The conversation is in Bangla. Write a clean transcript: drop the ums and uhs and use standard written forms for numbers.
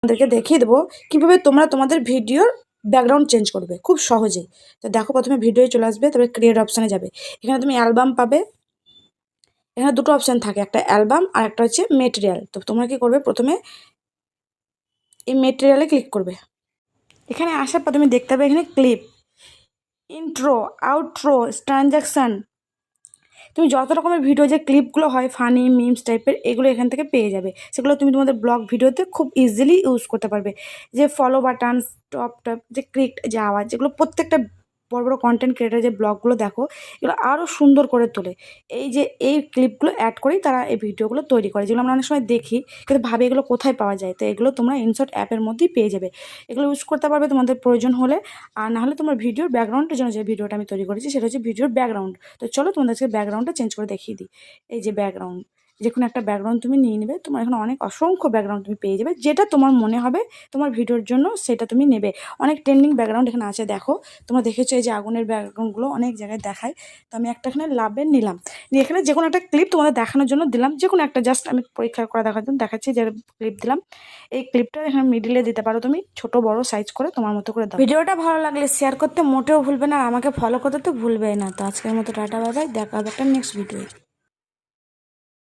তোমাদেরকে দেখিয়ে দেবো কীভাবে তোমরা তোমাদের ভিডিওর ব্যাকগ্রাউন্ড চেঞ্জ করবে খুব সহজেই। তো দেখো, প্রথমে ভিডিও চলে আসবে, তারপরে ক্রিয়েট অপশানে যাবে। এখানে তুমি অ্যালবাম পাবে। এখানে দুটো অপশান থাকে, একটা অ্যালবাম আর একটা হচ্ছে মেটেরিয়াল। তো তোমরা কী করবে, প্রথমে এই মেটেরিয়ালে ক্লিক করবে। এখানে আসার পর তুমি দেখতে পাবে এখানে ক্লিপ, ইন্ট্রো, আউট্রো, ট্রানজ্যাকশান, তুমি যত রকমের ভিডিও যে ক্লিপগুলো হয় ফানি মিমস টাইপের, এগুলো এখান থেকে পেয়ে যাবে। সেগুলো তুমি তোমাদের ব্লগ ভিডিওতে খুব ইজিলি ইউজ করতে পারবে। যে ফলো বাটন, টপ টপ, যে ক্লিক, যে আওয়াজ, যেগুলো প্রত্যেকটা বড় বড় কন্টেন্ট ক্রিয়েটার যে ব্লগগুলো দেখো, এগুলো আরও সুন্দর করে তোলে। এই ক্লিপগুলো অ্যাড করেই তারা এই ভিডিওগুলো তৈরি করে, যেগুলো আমরা অনেক সময় দেখি কিন্তু ভাবি এগুলো কোথায় পাওয়া যায়। তো এগুলো তোমরা ইনশর্ট অ্যাপের মধ্যেই পেয়ে যাবে। এগুলো ইউজ করতে পারবে তোমাদের প্রয়োজন হলে। আর না হলে তোমার ভিডিওর ব্যাকগ্রাউন্ডের জন্য যে ভিডিওটা আমি তৈরি করেছি সেটা হচ্ছে ভিডিওর ব্যাকগ্রাউন্ড। তো চলো তোমাদেরকে ব্যাকগ্রাউন্ডটা চেঞ্জ করে দেখিয়ে দিই। এই যে ব্যাকগ্রাউন্ড, যে কোনো একটা ব্যাকগ্রাউন্ড তুমি নিয়ে নেবে। তোমার এখানে অসংখ্য ব্যাকগ্রাউন্ড তুমি পেয়ে যাবে, যেটা তোমার মনে হবে তোমার ভিডিওর জন্য সেটা তুমি নেবে। অনেক ট্রেন্ডিং ব্যাকগ্রাউন্ড এখানে আছে। দেখো, তোমরা দেখেছো এই যে আগুনের ব্যাকগ্রাউন্ডগুলো অনেক জায়গায় দেখায়। তো আমি একটা এখানে লাভের নিলাম, নিয়ে এখানে যে কোনো একটা ক্লিপ তোমাদের দেখানোর জন্য দিলাম। যে কোনো একটা জাস্ট আমি পরীক্ষা করে দেখার জন্য দেখাচ্ছি যে ক্লিপ দিলাম। এই ক্লিপটা এখানে মিডিলে দিতে পারো, তুমি ছোট বড় সাইজ করে তোমার মতো করে দাও। ভিডিওটা ভালো লাগলে শেয়ার করতে মোটেও ভুলবে না, আর আমাকে ফলো করতে তো ভুলবেই না। তো আজকের মতো টাটা, বাই বাই, দেখা হবে একটা নেক্সট ভিডিও।